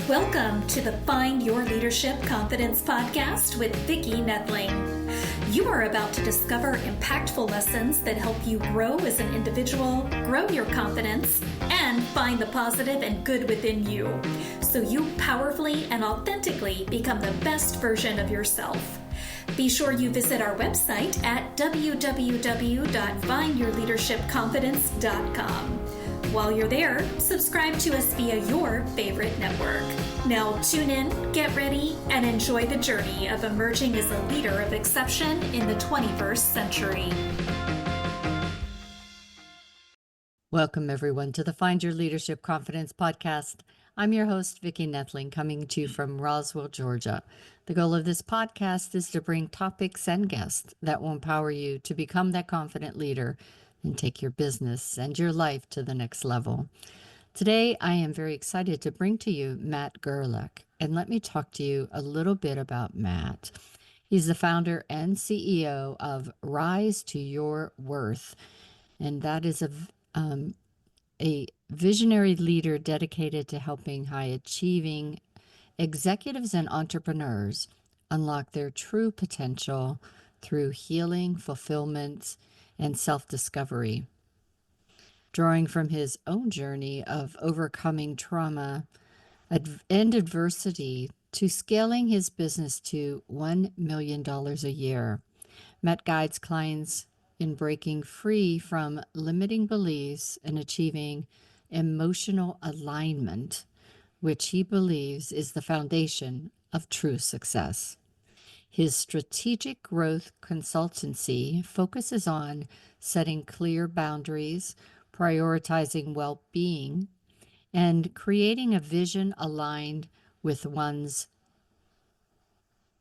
Welcome to the Find Your Leadership Confidence podcast with Vicki Noethling. You are about to discover impactful lessons that help you grow as an individual, grow your confidence, and find the positive and good within you, so you powerfully and authentically become the best version of yourself. Be sure you visit our website at www.findyourleadershipconfidence.com. While you're there, subscribe to us via your favorite network. Now tune in, get ready, and enjoy the journey of emerging as a leader of exception in the 21st century. Welcome, everyone, to the Find Your Leadership Confidence podcast. I'm your host, Vicki Noethling, coming to you from Roswell, Georgia. The goal of this podcast is to bring topics and guests that will empower you to become that confident leader and take your business and your life to the next level. Today, I am very excited to bring to you Matt Gerlach, and let me talk to you a little bit about Matt. He's the founder and CEO of Rise to Your Worth, and that is a visionary leader dedicated to helping high-achieving executives and entrepreneurs unlock their true potential through healing, fulfillment, and self-discovery. Drawing from his own journey of overcoming trauma and adversity to scaling his business to $1 million a year, Matt guides clients in breaking free from limiting beliefs and achieving emotional alignment, which he believes is the foundation of true success. His strategic growth consultancy focuses on setting clear boundaries, prioritizing well-being, and creating a vision aligned with one's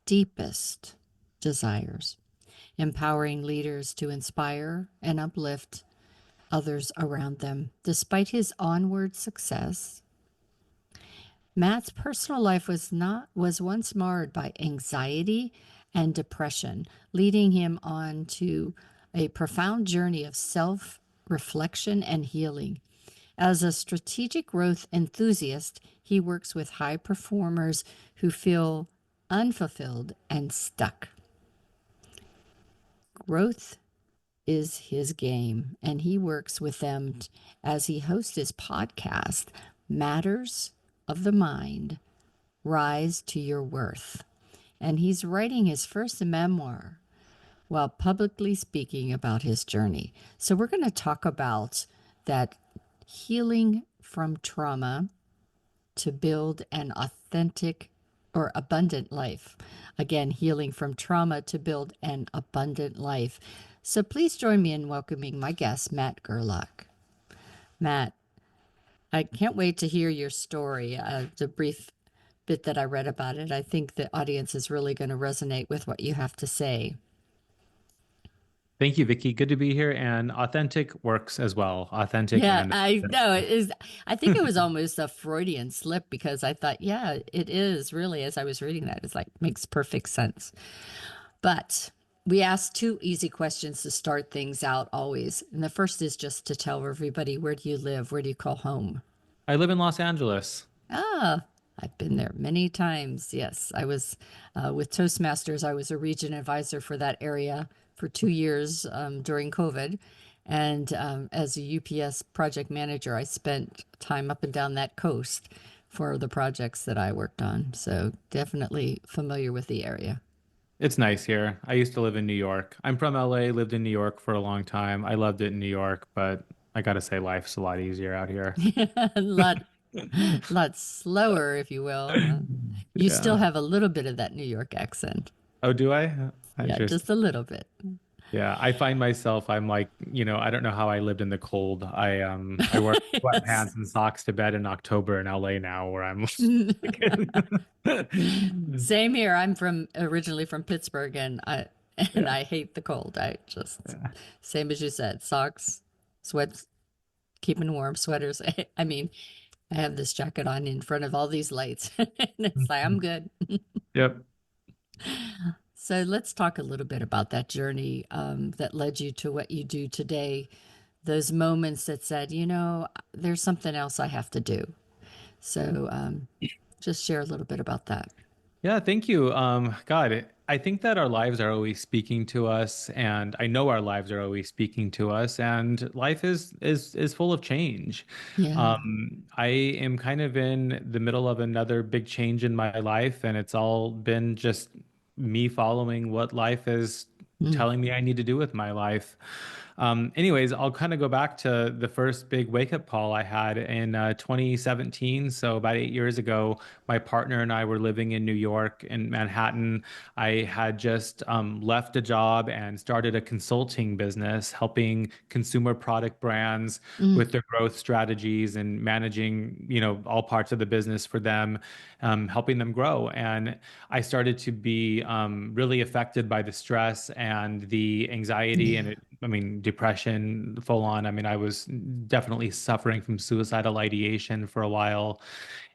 deepest desires, empowering leaders to inspire and uplift others around them. Despite his onward success, Matt's personal life was once marred by anxiety and depression, leading him on to a profound journey of self-reflection and healing. As a strategic growth enthusiast, he works with high performers who feel unfulfilled and stuck. Growth is his game, and he works with them as he hosts his podcast, Matters of the Mind, Rise to Your Worth. And he's writing his first memoir while publicly speaking about his journey. So we're going to talk about that healing from trauma to build an authentic or abundant life. Again, healing from trauma to build an abundant life. So please join me in welcoming my guest, Matt Gerlach. Matt, I can't wait to hear your story, the brief bit that I read about it. I think the audience is really going to resonate with what you have to say. Thank you, Vicki. Good to be here. And authentic works as well. Authentic. Yeah, and I know it is. I think it was almost a Freudian slip because I thought, yeah, it is really, as I was reading that, it's like makes perfect sense. But we ask two easy questions to start things out always. And the first is just to tell everybody, where do you live? Where do you call home? I live in Los Angeles. Ah, I've been there many times. Yes, I was with Toastmasters. I was a region advisor for that area for 2 years during COVID. And as a UPS project manager, I spent time up and down that coast for the projects that I worked on. So definitely familiar with the area. It's nice here. I used to live in New York. I'm from LA, lived in New York for a long time. I loved it in New York, but I got to say life's a lot easier out here. A lot slower, if you will. You still have a little bit of that New York accent. Oh, do I? Just a little bit. Yeah, I find myself, I'm like, I don't know how I lived in the cold. I wear sweatpants and socks to bed in October in LA now, where I'm Same here. I'm originally from Pittsburgh, and I hate the cold. Same as you said, socks, sweats, keeping warm, sweaters. I mean, I have this jacket on in front of all these lights, and it's like, I'm good. Yep. So let's talk a little bit about that journey that led you to what you do today. Those moments that said, there's something else I have to do. So just share a little bit about that. Yeah, thank you. God, I think that our lives are always speaking to us, and I know our lives are always speaking to us, and life is full of change. Yeah. I am kind of in the middle of another big change in my life, and it's all been just me following what life is Mm. telling me I need to do with my life. Anyways, I'll kind of go back to the first big wake up call I had in 2017. So about 8 years ago, my partner and I were living in New York in Manhattan. I had just left a job and started a consulting business, helping consumer product brands Mm. with their growth strategies and managing, all parts of the business for them, helping them grow. And I started to be really affected by the stress and the anxiety Yeah. and I mean, depression full on. I mean, I was definitely suffering from suicidal ideation for a while.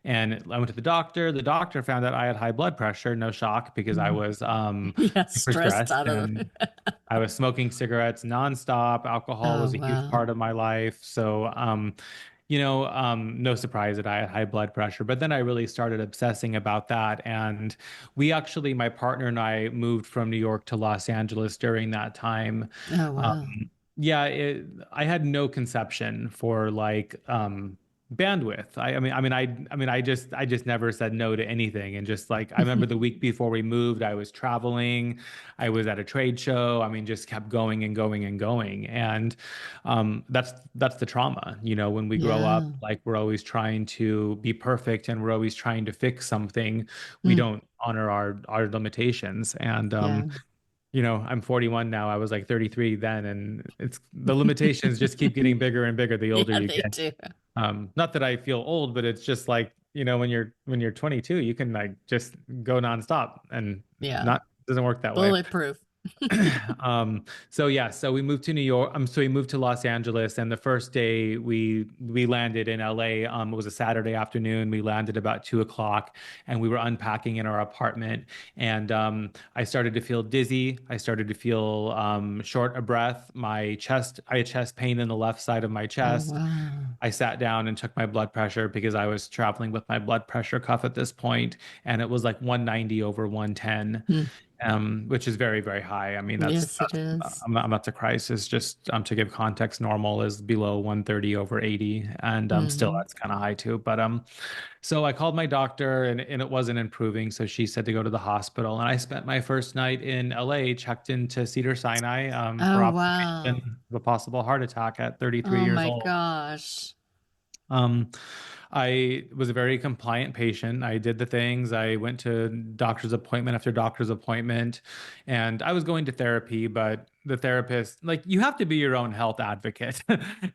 And I went to the doctor. The doctor found out I had high blood pressure. No shock because I Mm. was Yeah, super stressed stressed out of and it. I was smoking cigarettes nonstop. Alcohol Oh, was a huge wow. part of my life. So, no surprise that I had high blood pressure. But then I really started obsessing about that. And my partner and I moved from New York to Los Angeles during that time. Oh, wow. Um, yeah, I had no conception for like bandwidth. I just never said no to anything. And just like I remember the week before we moved, I was traveling, I was at a trade show. I mean, just kept going and going and going. And that's the trauma. When we grow up, Yeah. like we're always trying to be perfect and we're always trying to fix something. We Mm. don't honor our limitations. And Yeah. I'm 41 now. I was like 33 then, and it's the limitations just keep getting bigger and bigger the older Yeah, you they get. do. Not that I feel old, but it's just like, when you're 22, you can like just go nonstop and Yeah. not doesn't work that way. Bulletproof. So we moved to New York. So we moved to Los Angeles, and the first day we landed in LA. It was a Saturday afternoon. We landed about 2 o'clock, and we were unpacking in our apartment. And I started to feel dizzy. I started to feel short of breath. I had chest pain in the left side of my Oh, chest. wow. I sat down and took my blood pressure because I was traveling with my blood pressure cuff at this point, and it was like 190 over 110, Mm. which is very, very high. I mean, Yes, it is. I'm not to crisis. Just to give context, normal is below 130 over 80, and still Hmm. that's kind of high too. But so I called my doctor, and it wasn't improving. So she said to go to the hospital, and I spent my first night in LA, checked into Cedars-Sinai for Oh, wow. observation of a possible heart attack at 33 Oh, years my old. gosh. Um, I was a very compliant patient. I did the things. I went to doctor's appointment after doctor's appointment, and I was going to therapy, but the therapist, like, you have to be your own health advocate.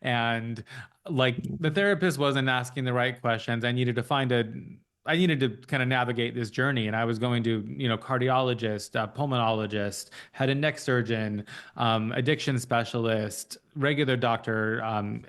And like the therapist wasn't asking the right questions. I needed to kind of navigate this journey, and I was going to, cardiologist, pulmonologist, head and neck surgeon, addiction specialist, regular doctor,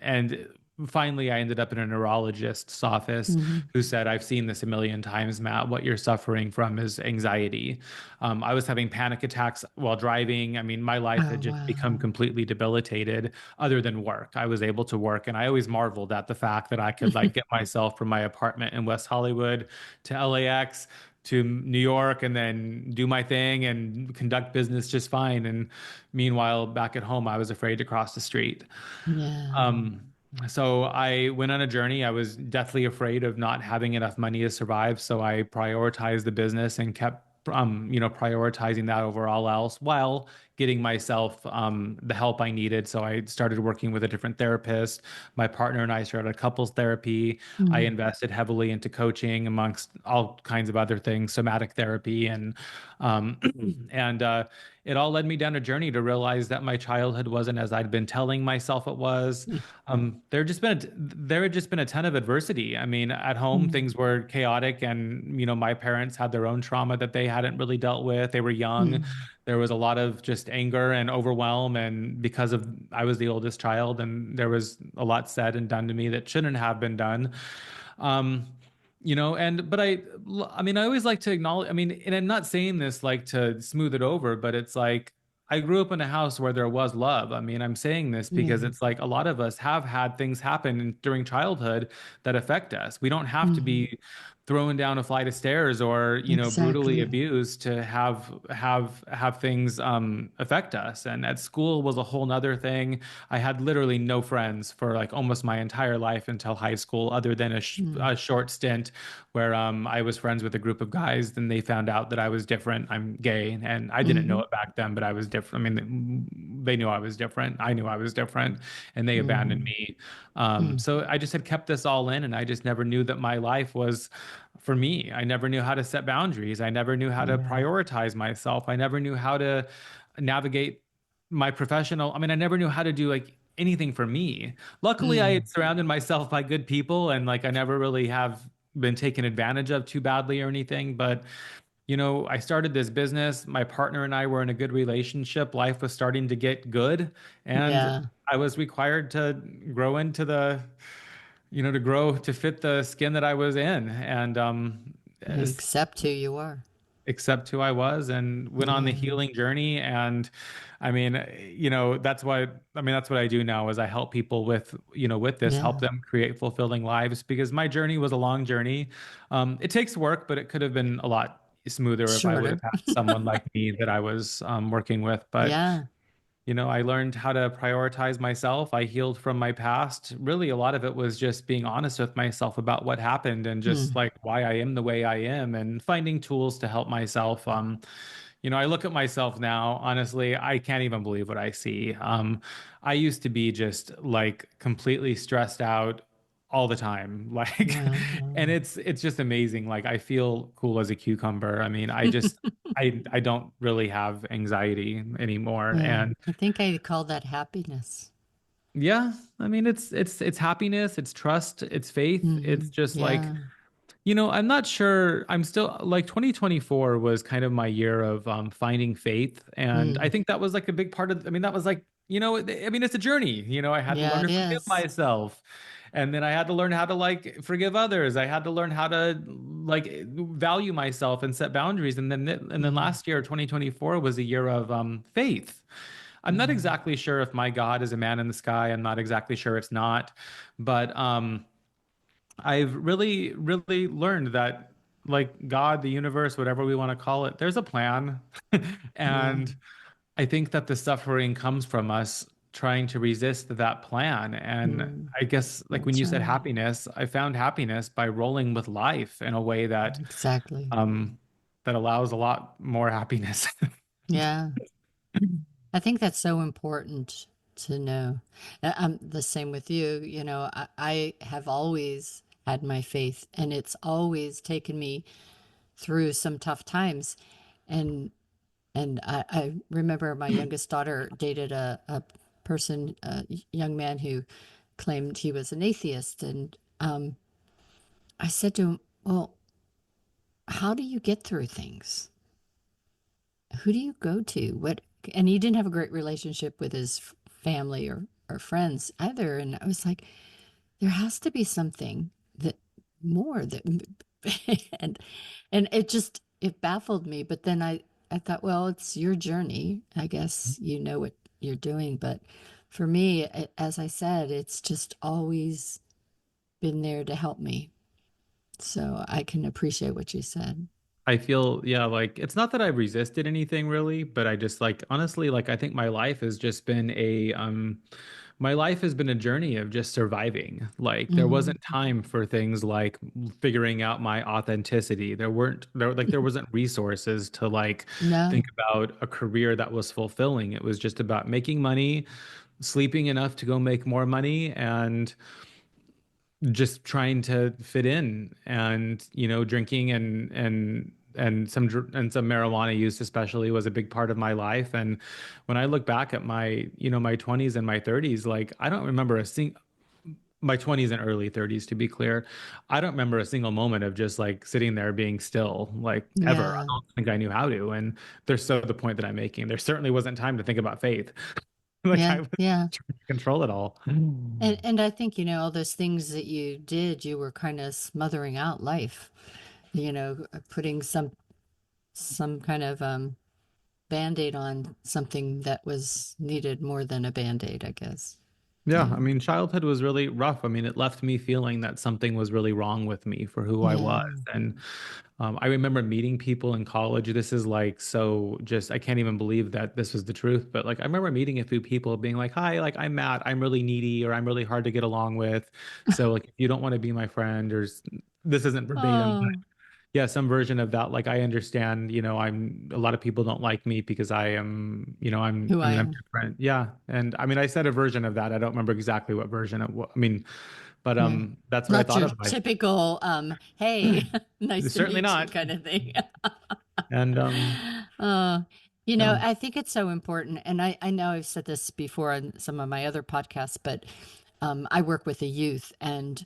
and finally I ended up in a neurologist's office Hmm. who said, I've seen this a million times, Matt. What you're suffering from is anxiety. I was having panic attacks while driving. I mean, my life Oh, had just become wow. completely debilitated other than work. I was able to work, and I always marveled at the fact that I could like get myself from my apartment in West Hollywood to LAX to New York and then do my thing and conduct business just fine. And meanwhile, back at home, I was afraid to cross the street. Yeah. Um, so I went on a journey. I was deathly afraid of not having enough money to survive. So I prioritized the business and kept, prioritizing that over all else while getting myself the help I needed. So I started working with a different therapist. My partner and I started a couples therapy. I Mm. invested heavily into coaching amongst all kinds of other things, somatic therapy, and um, and it all led me down a journey to realize that my childhood wasn't as I'd been telling myself it was. There had just been a ton of adversity. I mean, at home Mm. things were chaotic, and my parents had their own trauma that they hadn't really dealt with. They were young. Mm. There was a lot of just anger and overwhelm, and because of I was the oldest child, and there was a lot said and done to me that shouldn't have been done. Um, I mean, I always like to acknowledge, I mean, and I'm not saying this like to smooth it over, but it's like I grew up in a house where there was love. I mean, I'm saying this because Yeah. it's like a lot of us have had things happen during childhood that affect us. We don't have to Hmm. be thrown down a flight of stairs or, brutally Exactly. abused to have things affect us. And at school was a whole nother thing. I had literally no friends for like almost my entire life until high school, other than Mm, a short stint where I was friends with a group of guys. Then they found out that I was different. I'm gay, and I didn't know hmm it back then, but I was different. I mean, they knew I was different. I knew I was different, and they abandoned hmm me. mm, So I just had kept this all in, and I just never knew that my life was for me. I never knew how to set boundaries. I never knew how to yeah. prioritize myself. I never knew how to navigate my professional. I mean, I never knew how to do like anything for me. Luckily, I Mm, had surrounded myself by good people, and like I never really have been taken advantage of too badly or anything. But I started this business. My partner and I were in a good relationship. Life was starting to get good, and yeah. I was required to grow into the to grow to fit the skin that I was in and Accept who you are. accept who I was and went on the Yeah. healing journey. And I mean, that's what I do now is I help people with this, help Yeah. them create fulfilling lives because my journey was a long journey. It takes work, but it could have been a lot smoother if I would have Shorter. had someone like me that I was working with. But Yeah. I learned how to prioritize myself. I healed from my past. Really, a lot of it was just being honest with myself about what happened and just Mm, like why I am the way I am and finding tools to help myself. I look at myself now, honestly, I can't even believe what I see. I used to be just like completely stressed out all the time. Like, and wow. it's just amazing. Like I feel cool as a cucumber. I mean, I don't really have anxiety anymore. Yeah. And I think I call that happiness. yeah, I mean it's happiness, it's trust, it's faith. It's just like, Yeah. I'm not sure. I'm still like 2024 was kind of my year of finding faith. And I Mm, think that was like a big part of, I mean, that was like, I mean, it's a journey. I had to yeah, learn it to forgive is. myself. And then I had to learn how to like forgive others. I had to learn how to like value myself and set boundaries. And then Mm, last year, 2024 was a year of faith. I'm not yeah. exactly sure if my God is a man in the sky. I'm not exactly sure it's not, but I've really, really learned that like God, the universe, whatever we want to call it, there's a plan. Yeah. And I think that the suffering comes from us trying to resist that plan. And Mm, I guess like when that's you said right. happiness, I found happiness by rolling with life in a way Exactly. um that allows a lot more happiness. Yeah. I think that's so important to know. I'm the same with you. I have always had my faith, and it's always taken me through some tough times. And I remember my youngest daughter dated a person, a young man who claimed he was an atheist. And I said to him, "Well, how do you get through things? Who do you go to? What?" And he didn't have a great relationship with his family or friends either. And I was like, there has to be something that more that, and it baffled me. But then I thought, well, it's your journey. I guess you know what you're doing. But for me, as I said, it's just always been there to help me. So I can appreciate what you said. I feel, yeah, like it's not that I've resisted anything really, but I just like honestly, like I think my life has been a journey of just surviving. Like there Mm, wasn't time for things like figuring out my authenticity. There wasn't resources to like think no, about a career that was fulfilling. It was just about making money, sleeping enough to go make more money, and just trying to fit in and drinking and some marijuana use especially was a big part of my life. And when I look back at my 20s and my 30s, like I don't remember my 20s and early 30s, to be clear, I don't remember a single moment of just like sitting there being still, like ever. I yeah, don't think I knew how to. And there's so the point that I'm making, there certainly wasn't time to think about faith. Like yeah, I was yeah. trying to control it all. And I think, all those things that you did, you were kind of smothering out life, putting some kind of band-aid on something that was needed more than a band-aid, I guess. Yeah, Yeah. I mean, childhood was really rough. I mean, it left me feeling that something was really wrong with me for who I was. Yeah. And I remember meeting people in college. This is like so just, I can't even believe that this was the truth. But like, I remember meeting a few people being like, hi, like, I'm Matt. I'm really needy or I'm really hard to get along with. So, like, if you don't want to be my friend, this isn't verbatim, Oh, yeah, some version of that. Like I understand, I'm a lot of people don't like me because I am, who I I'm am. different. Yeah. And I mean, I said a version of that. I don't remember exactly what version it was. I mean, but Yeah. that's what I Not thought your of my typical, hey, nice to certainly meet you not. kind of thing. And Uh, yeah. I think it's so important. And I know I've said this before on some of my other podcasts, but I work with the youth and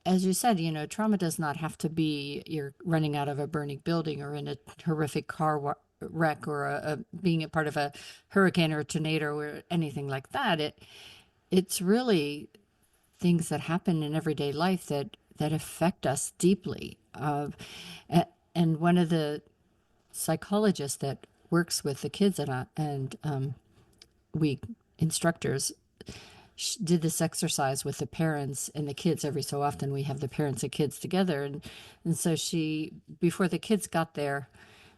as you said, trauma does not have to be you're running out of a burning building or in a horrific wreck or being a part of a hurricane or a tornado or anything like that. It's really things that happen in everyday life that affect us deeply. And one of the psychologists that works with the kids and we instructors did this exercise with the parents and the kids. Every so often we have the parents and kids together, and so she, before the kids got there,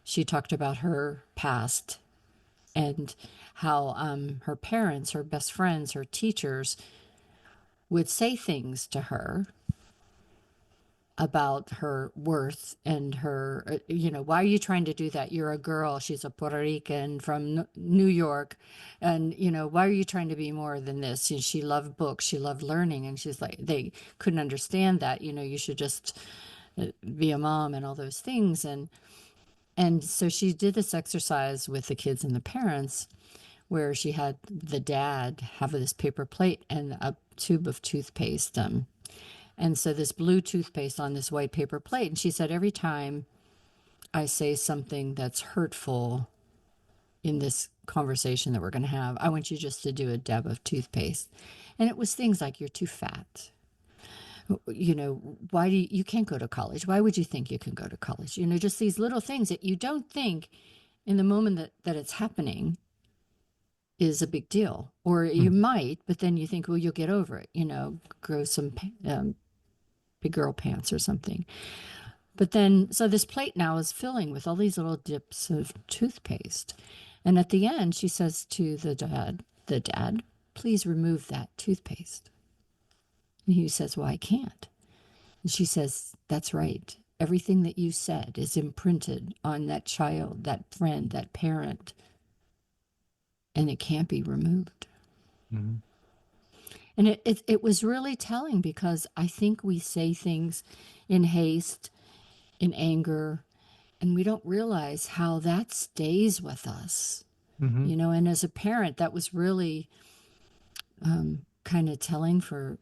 she talked about her past and how her parents, her best friends, her teachers would say things to her about her worth and her, why are you trying to do that? You're a girl. She's a Puerto Rican from New York. And, why are you trying to be more than this? And she loved books. She loved learning. And she's like, they couldn't understand that, you should just be a mom and all those things. And so she did this exercise with the kids and the parents where she had the dad have this paper plate and a tube of toothpaste. And so this blue toothpaste on this white paper plate. And she said, every time I say something that's hurtful in this conversation that we're going to have, I want you just to do a dab of toothpaste. And it was things like, you're too fat. Why you can't go to college? Why would you think you can go to college? Just these little things that you don't think in the moment that it's happening is a big deal. Or you Mm, might, but then you think, well, you'll get over it, grow some big girl pants or something. But then, so this plate now is filling with all these little dips of toothpaste. And at the end, she says to the dad, please remove that toothpaste. And he says, well, I can't. And she says, that's right. Everything that you said is imprinted on that child, that friend, that parent, and it can't be removed. mhm, And it was really telling because I think we say things in haste, in anger, and we don't realize how that stays with us. mhm, And as a parent, that was really kind of telling for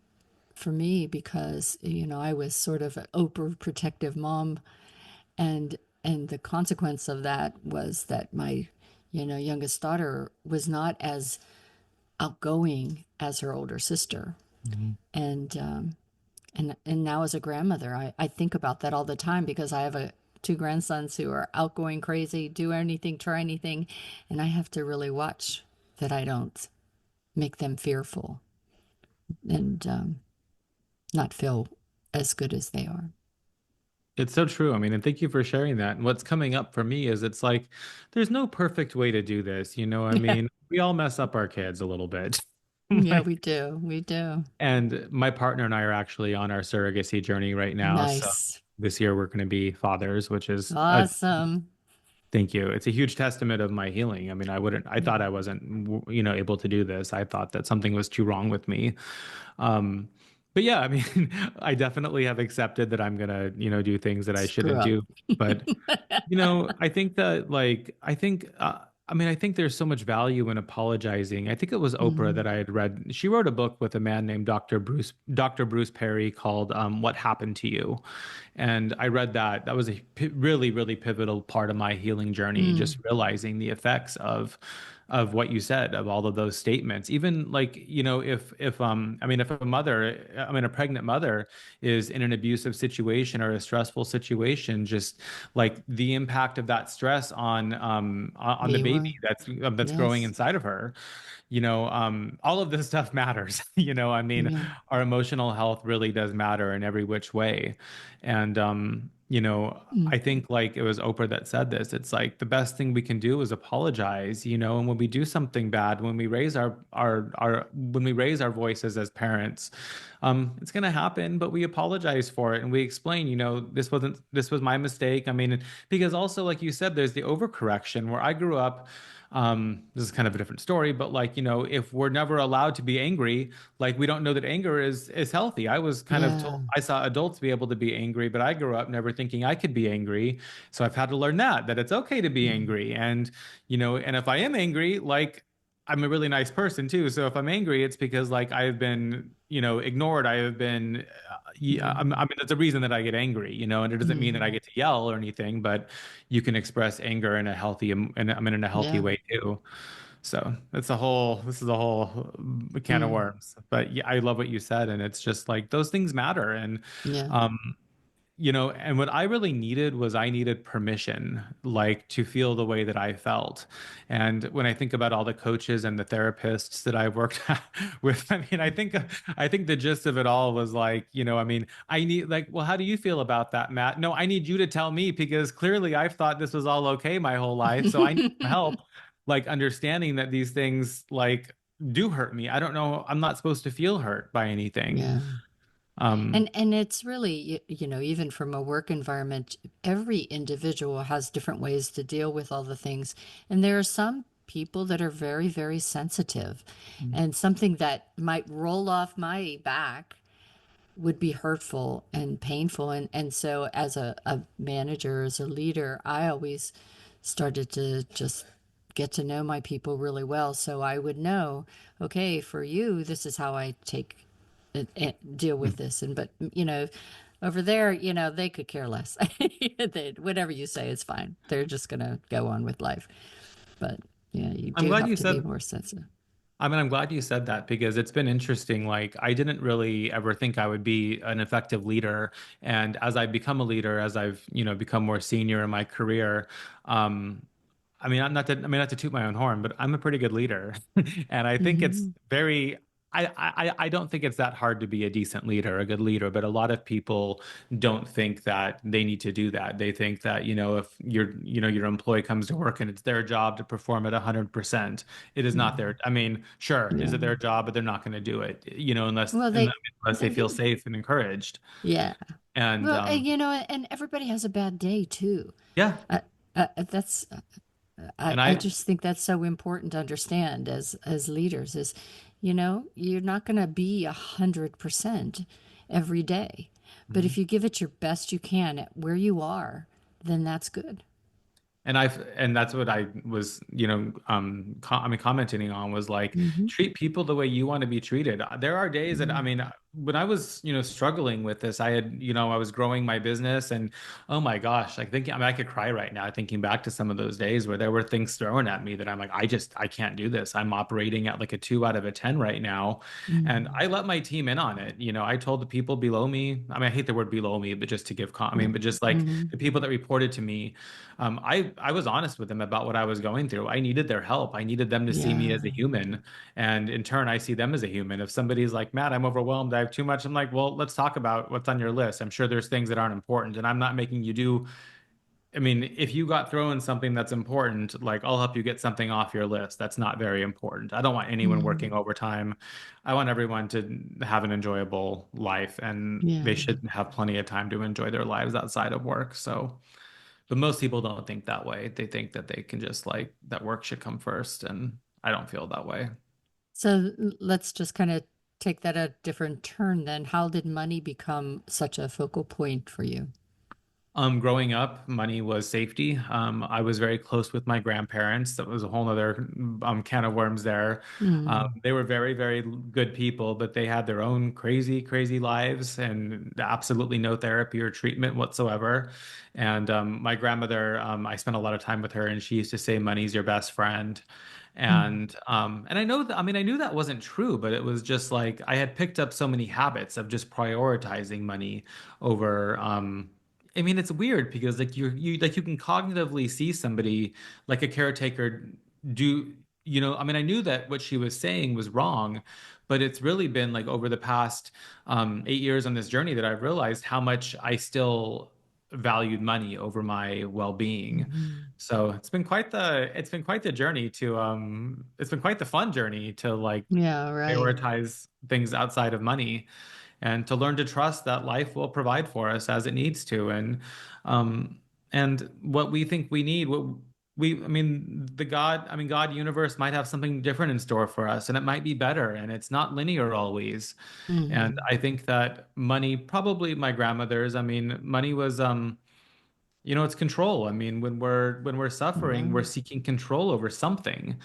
me because I was sort of an overprotective mom, and the consequence of that was that my youngest daughter was not as outgoing as her older sister, mhm. and and now as a grandmother, I think about that all the time because I have two grandsons who are outgoing, crazy, do anything, try anything, and I have to really watch that I don't make them fearful and not feel as good as they are. It's so true. I mean, and thank you for sharing that. And what's coming up for me is it's like there's no perfect way to do this. I mean, we all mess up our kids a little bit. Yeah, Like, we do. We do. and my partner and I are actually on our surrogacy journey right now. So Nice. this year we're going to be fathers, which is Awesome. thank you. It's a huge testament of my healing. I mean, I thought I wasn't, able to do this. I thought that something was too wrong with me. Um, but yeah, I mean, I definitely have accepted that I'm gonna, do things that I Screw shouldn't up. do. But I think that I mean, I think there's so much value in apologizing. I think it was Oprah Mhm. that I had read. She wrote a book with a man named Dr. Bruce Perry called What Happened to You. And I read that. That was a really, really pivotal part of my healing journey, just Mm. realizing the effects of of what you said, of all of those statements. Even like, I mean, if a mother, I mean, a pregnant mother is in an abusive situation or a stressful situation, just like the impact of that stress on the Me baby one. that's growing Yes. inside of her, all of this stuff matters. I mean, Yeah. our emotional health really does matter in every which way. And, Mm. I think like it was Oprah that said this. It's like the best thing we can do is apologize, and when we do something bad, when we raise when we raise our voices as parents, it's gonna happen, but we apologize for it and we explain, this was my mistake. I mean, because also, like you said, there's the overcorrection where I grew up. This is kind of a different story, but like, if we're never allowed to be angry, like we don't know that anger is healthy. I was kind of told, Yeah. I saw adults be able to be angry, but I grew up never thinking I could be angry. So I've had to learn that it's okay to be Mm. angry. And, and if I am angry, like I'm a really nice person too. So if I'm angry, it's because like I've been, ignored. I have been, yeah, I Mm. mean, that's a reason that I get angry, and it doesn't mean that I Mm. get to yell or anything, but you can express anger in a healthy, and I mean, in a healthy Yeah. way too. So this is a whole can of Mm. worms. But yeah, I love what you said. And it's just like those things matter. And, Yeah. um, and what I really needed was I needed permission, like to feel the way that I felt. And when I think about all the coaches and the therapists that I've worked with, I mean, I think the gist of it all was like, I mean, I need like, well, how do you feel about that, Matt? No, I need you to tell me because clearly I've thought this was all okay my whole life. So I need some help, like understanding that these things like do hurt me. I don't know. I'm not supposed to feel hurt by anything. Yeah. Um, And it's really, even from a work environment, every individual has different ways to deal with all the things. And there are some people that are very, very sensitive, and something that might roll off my back would be hurtful and painful. And so as a manager, as a leader, I always started to just get to know my people really well. So I would know, okay, for you, this is how I take and deal with this. And but over there, they could care less. Whatever you say is fine. They're just gonna go on with life. But yeah, you I'm do glad have you to be said more sensitive. I mean, I'm glad you said that because it's been interesting. Like, I didn't really ever think I would be an effective leader. And as I've become a leader, as I've, become more senior in my career, um, not to toot my own horn, but I'm a pretty good leader. And I think it's Hmm. very, I don't think it's that hard to be a decent leader, a good leader, but a lot of people don't think that they need to do that. They think that, if your employee comes to work and it's their job to perform at 100%, it is not their, I mean, sure, is Yeah. it their job, but they're not going to do it, Well, unless they they feel do. safe and encouraged. Yeah. And, Well, and everybody has a bad day too. yeah. Uh, that's And I I, just think that's so important to understand as leaders is, you're not going to be 100% every day, but if you give it your best you can at where you are, then that's good. and that's what I was, I mean, commenting on was like, Hmm. treat people the way you want to be treated. There are days that, I Hmm. mean, when I was, struggling with this, I had, I was growing my business and oh my gosh, like thinking, I mean, I could cry right now thinking back to some of those days where there were things thrown at me that I'm like, I can't do this. I'm operating at like a 2 out of a 10 right now. And Hmm. I let my team in on it. I told the people below me, I mean, I hate the word below me, but just to give, I Yeah. mean, but just like Hmm. the people that reported to me, I was honest with them about what I was going through. I needed their help. I needed them to see me as a Yeah. human, and in turn, I see them as a human. If somebody's like, "Matt, I'm overwhelmed. I have too much," I'm like, "Well, let's talk about what's on your list. I'm sure there's things that aren't important, and I'm not making you do." I mean, if you got thrown something that's important, like I'll help you get something off your list. That's not very important. I don't want anyone working Hmm. overtime. I want everyone to have an enjoyable life, and they Yeah. should have plenty of time to enjoy their lives outside of work. So. But most people don't think that way. They think that they can just like that work should come first, and I don't feel that way. So let's just kind of take that a different turn then. How did money become such a focal point for you? Growing up, money was safety. I was very close with my grandparents. That was a whole other can of worms there. Mm, They were very, very good people, but they had their own crazy, crazy lives and absolutely no therapy or treatment whatsoever. And my grandmother, I spent a lot of time with her, and she used to say, "Money's your best friend." mm, And I know that, I mean, I knew that wasn't true, but it was just like I had picked up so many habits of just prioritizing money over I mean, it's weird because like you can cognitively see somebody like a caretaker do, I mean, I knew that what she was saying was wrong, but it's really been like over the past 8 years on this journey that I've realized how much I still valued money over my well-being. mhm. So it's been quite the journey to it's been quite the fun journey to like Yeah, right. prioritize things outside of money and to learn to trust that life will provide for us as it needs to. Um, and what we think we need, I mean, God universe might have something different in store for us, and it might be better, and it's not linear always. And Hmm. I think that money, probably my grandmother's, I mean, money was, it's control. I mean, when we're suffering, we're Yeah, seeking control over something.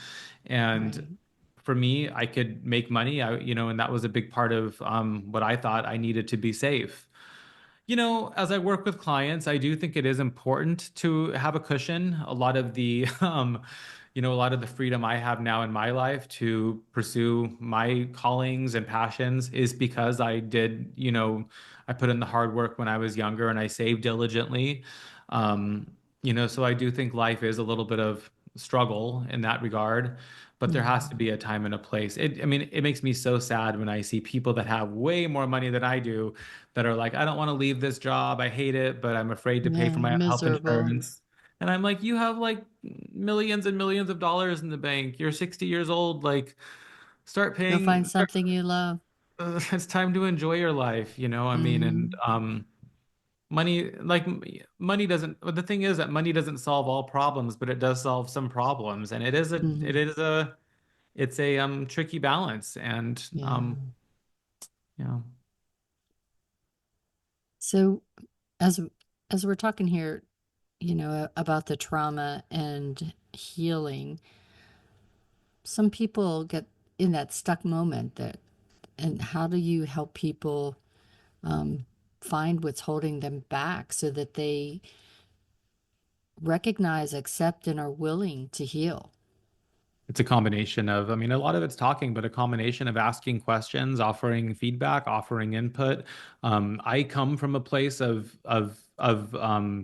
And right. for me, I could make money, and that was a big part of what I thought I needed to be safe. As I work with clients, I do think it is important to have a cushion. A lot of the freedom I have now in my life to pursue my callings and passions is because I put in the hard work when I was younger and I saved diligently. So I do think life is a little bit of struggle in that regard, but there has to Yeah. be a time and a place. I mean, it makes me so sad when I see people that have way more money than I do that are like, I don't want to leave this job. I hate it, but I'm afraid to pay for Yeah, my health miserable. insurance. And I'm like, you have like millions and millions of dollars in the bank. You're 60 years old. Like, start Go find paying. something you love. It's time to enjoy your life, I mean, and Hmm. money doesn't. The thing is that money doesn't solve all problems, but it does solve some problems, and Hmm. it's a tricky balance, and Yeah. yeah. So as as we're talking here, about the trauma and healing, some people get in that stuck moment that, and how do you help people um, find what's holding them back so that they recognize, accept, and are willing to heal? It's a combination of, I mean, a lot of it's talking, but a combination of asking questions, offering feedback, offering input. I come from a place of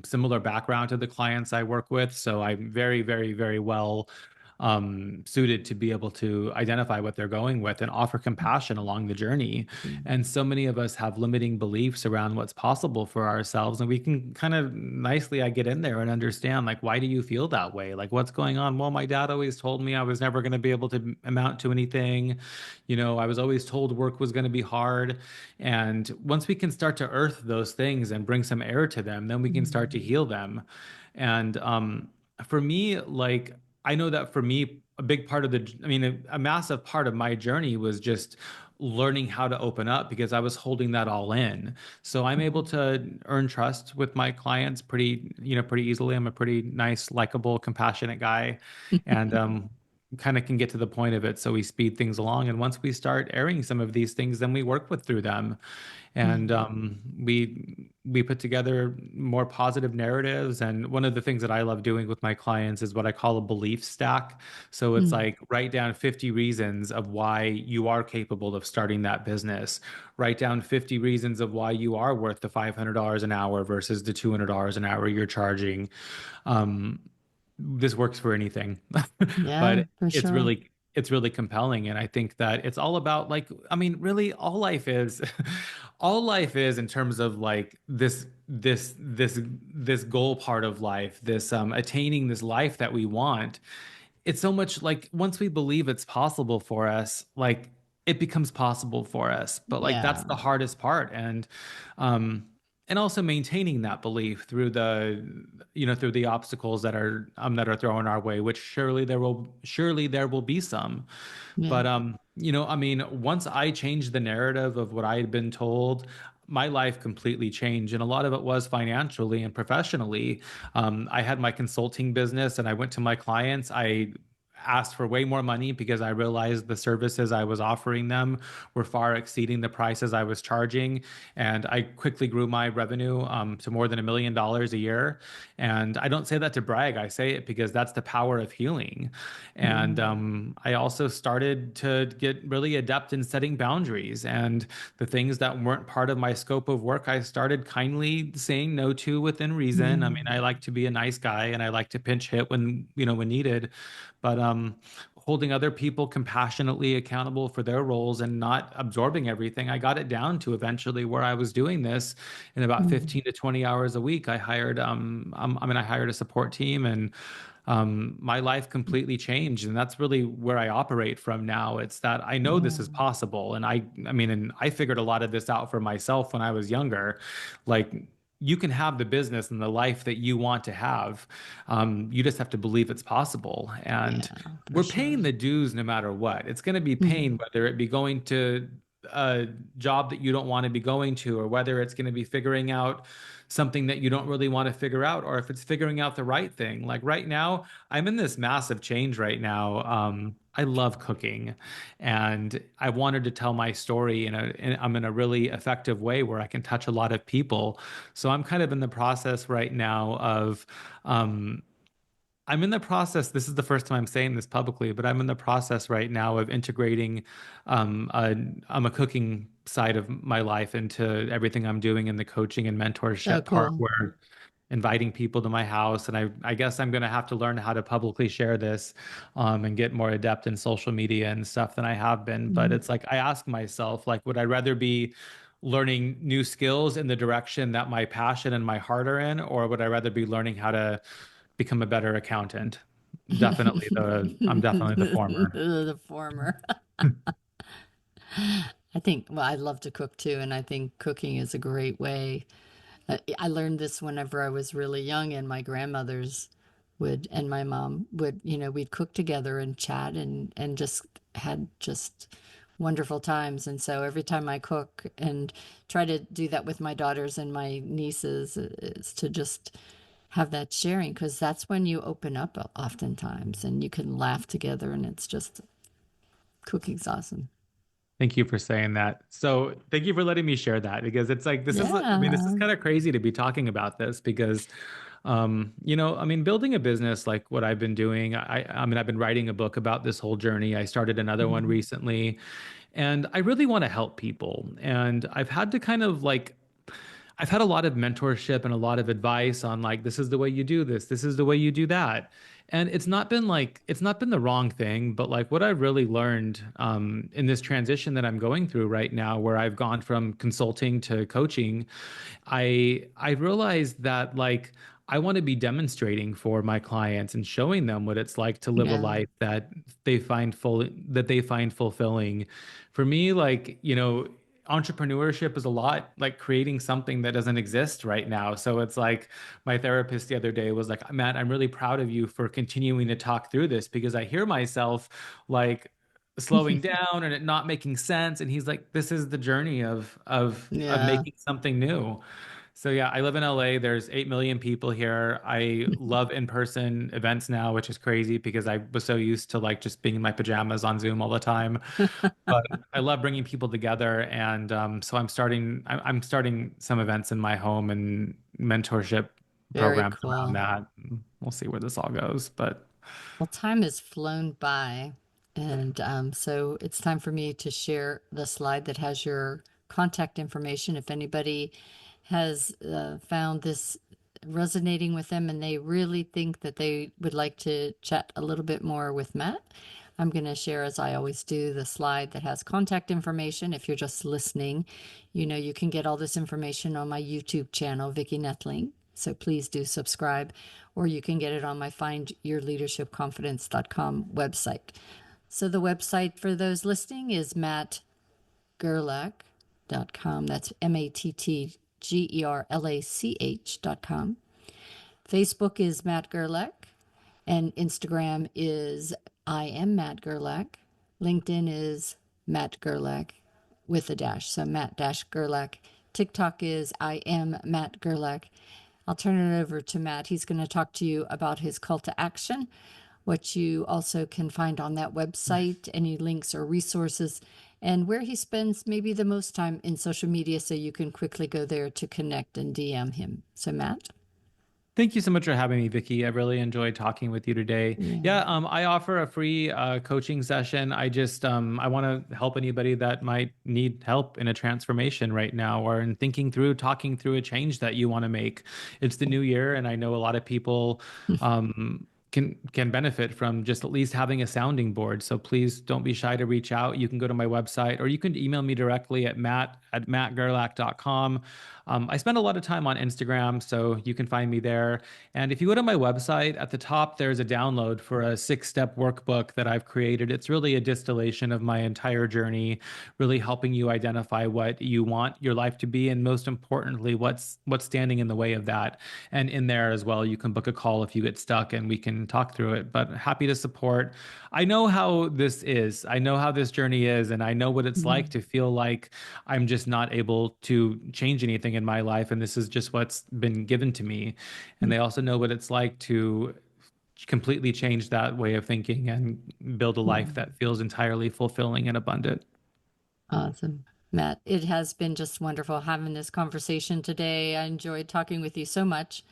similar background to the clients I work with, so I'm very, very, very well suited to be able to identify what they're going with and offer compassion along the journey. And so many of us have limiting beliefs around what's possible for ourselves. And we can kind of nicely, I get in there and understand, like, why do you feel that way? Like, what's going on? Well, my dad always told me I was never going to be able to amount to anything. I was always told work was going to be hard. And once we can start to earth those things and bring some air to them, then we can start to Mm. heal them. And for me, like, I know that for me, a big part of I mean, a massive part of my journey was just learning how to open up because I was holding that all in. So I'm able to earn trust with my clients pretty easily. I'm a pretty nice, likable, compassionate guy, and kind of can get to the point of it. So we speed things along, and once we start airing some of these things, then we work with through them, Yeah. and we put together more positive narratives. And one of the things that I love doing with my clients is what I call a belief stack. So it's Mm. like write down 50 reasons of why you are capable of starting that business. Write down 50 reasons of why you are worth the $500 an hour versus the $200 an hour you're charging. Um, this works for anything, Yeah, but for it's sure. really compelling. And I think that it's all about, like, I mean, really all life is all life is in terms of like this goal part of life, this attaining this life that we want. It's so much like once we believe it's possible for us, like it becomes possible for us. But like that's Yeah. the hardest part. Um and also maintaining that belief through the obstacles that are thrown our way, which surely there will be some. Yeah. But I mean, once I changed the narrative of what I had been told, my life completely changed. And a lot of it was financially and professionally. I had my consulting business and I went to my clients. I asked for way more money because I realized the services I was offering them were far exceeding the prices I was charging. And I quickly grew my revenue to more than $1 million a year. And I don't say that to brag. I say it because that's the power of healing. And Mm. I also started to get really adept in setting boundaries. And the things that weren't part of my scope of work, I started kindly saying no to within reason. I mean, I Mm. like to be a nice guy and I like to pinch hit when, when needed, but holding other people compassionately accountable for their roles and not absorbing everything. I got it down to eventually where I was doing this in about Mm. 15 to 20 hours a week. I hired a support team, and my life completely changed. And that's really where I operate from now. It's that I know this is Yeah. possible. And and I figured a lot of this out for myself when I was younger. Like, you can have the business and the life that you want to have. You just have to believe it's possible. And Yeah, for we're sure. paying the dues no matter what. It's going to be pain, Mm. whether it be going to a job that you don't want to be going to, or whether it's going to be figuring out something that you don't really want to figure out, or if it's figuring out the right thing. Like right now, I'm in this massive change right now. I love cooking, and I wanted to tell my story I'm in a really effective way where I can touch a lot of people. So I'm kind of in the process right now of, um, I'm in the process. This is the first time I'm saying this publicly, but I'm in the process right now of integrating a, a cooking side of my life into everything I'm doing in the coaching and So mentorship part, cool. where inviting people to my house. And I guess I'm going to have to learn how to publicly share this and get more adept in social media and stuff than I have been. But Mm. it's like I ask myself, like, would I rather be learning new skills in the direction that my passion and my heart are in, or would I rather be learning how to become a better accountant? I'm definitely the former. The former. I think, well, I love to cook too, and I think cooking is a great way. I learned this whenever I was really young, and my grandmothers would, and my mom would, we'd cook together and chat and just had just wonderful times. And so every time I cook and try to do that with my daughters and my nieces, is to just have that sharing, because that's when you open up oftentimes and you can laugh together, and it's just cooking's awesome. Thank you for saying that. So, thank you for letting me share that, because this is Yeah. kind of crazy to be talking about this because, building a business like what I've been doing, I've been writing a book about this whole journey. I started another one Mm. recently, and I really want to help people. And I've had a lot of mentorship and a lot of advice on, like, this is the way you do this is the way you do that. And it's not been the wrong thing, but like what I've really learned in this transition that I'm going through right now, where I've gone from consulting to coaching, I realized that, like, I want to be demonstrating for my clients and showing them what it's like to live a Yeah. life that they find fulfilling. For me, like, entrepreneurship is a lot like creating something that doesn't exist right now. So it's like my therapist the other day was like, Matt, I'm really proud of you for continuing to talk through this, because I hear myself like slowing down and it not making sense. And he's like, this is the journey of Yeah. making something new. So yeah, I live in LA. There's 8 million people here. I love in-person events now, which is crazy because I was so used to like just being in my pajamas on Zoom all the time. But I love bringing people together, and so I'm starting some events in my home and mentorship Very programs around cool. that. We'll see where this all goes, but Well, time has flown by, and so it's time for me to share the slide that has your contact information. If anybody has found this resonating with them and they really think that they would like to chat a little bit more with Matt, I'm going to share, as I always do, the slide that has contact information. If you're just listening, you can get all this information on my YouTube channel, Vicki Noethling. So please do subscribe, or you can get it on my findyourleadershipconfidence.com website. So the website for those listening is mattgerlach.com. That's mattgerlach.com. Facebook is Matt Gerlach, and Instagram is I am Matt Gerlach. LinkedIn is Matt Gerlach with a dash, so Matt Gerlach TikTok is I am Matt Gerlach. I'll turn it over to Matt. He's going to talk to you about his call to action, what you also can find on that website, any links or resources, and where he spends maybe the most time in social media so you can quickly go there to connect and DM him. So, Matt? Thank you so much for having me, Vicki. I really enjoyed talking with you today. Yeah. I offer a free coaching session. I want to help anybody that might need help in a transformation right now, or in talking through a change that you want to make. It's the new year, and I know a lot of people can benefit from just at least having a sounding board. So please don't be shy to reach out. You can go to my website, or you can email me directly at matt@mattgerlach.com. I spend a lot of time on Instagram, so you can find me there. And if you go to my website, at the top, there's a download for a 6-step workbook that I've created. It's really a distillation of my entire journey, really helping you identify what you want your life to be, and most importantly, what's standing in the way of that. And in there as well, you can book a call if you get stuck, and we can talk through it. But happy to support. I know how this is. I know how this journey is, and I know what it's like to feel like I'm just not able to change anything in my life, and this is just what's been given to me. And they also know what it's like to completely change that way of thinking and build a life that feels entirely fulfilling and abundant. Awesome. Matt, it has been just wonderful having this conversation today. I enjoyed talking with you so much.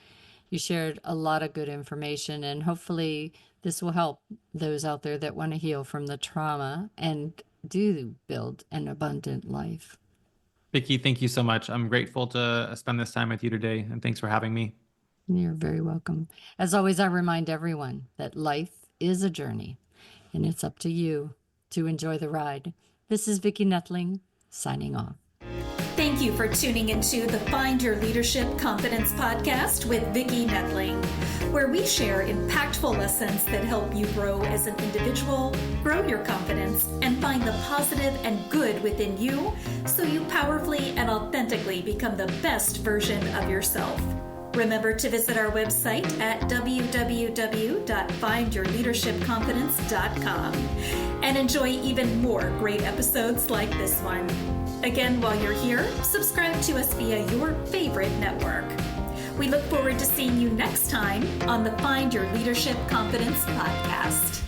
You shared a lot of good information, and hopefully this will help those out there that want to heal from the trauma and do build an abundant life. Vicki, thank you so much. I'm grateful to spend this time with you today, and thanks for having me. You're very welcome. As always, I remind everyone that life is a journey, and it's up to you to enjoy the ride. This is Vicki Noethling, signing off. Thank you for tuning into the Find Your Leadership Confidence podcast with Vicki Noethling, where we share impactful lessons that help you grow as an individual, grow your confidence, and find the positive and good within you so you powerfully and authentically become the best version of yourself. Remember to visit our website at www.findyourleadershipconfidence.com and enjoy even more great episodes like this one. Again, while you're here, subscribe to us via your favorite network. We look forward to seeing you next time on the Find Your Leadership Confidence podcast.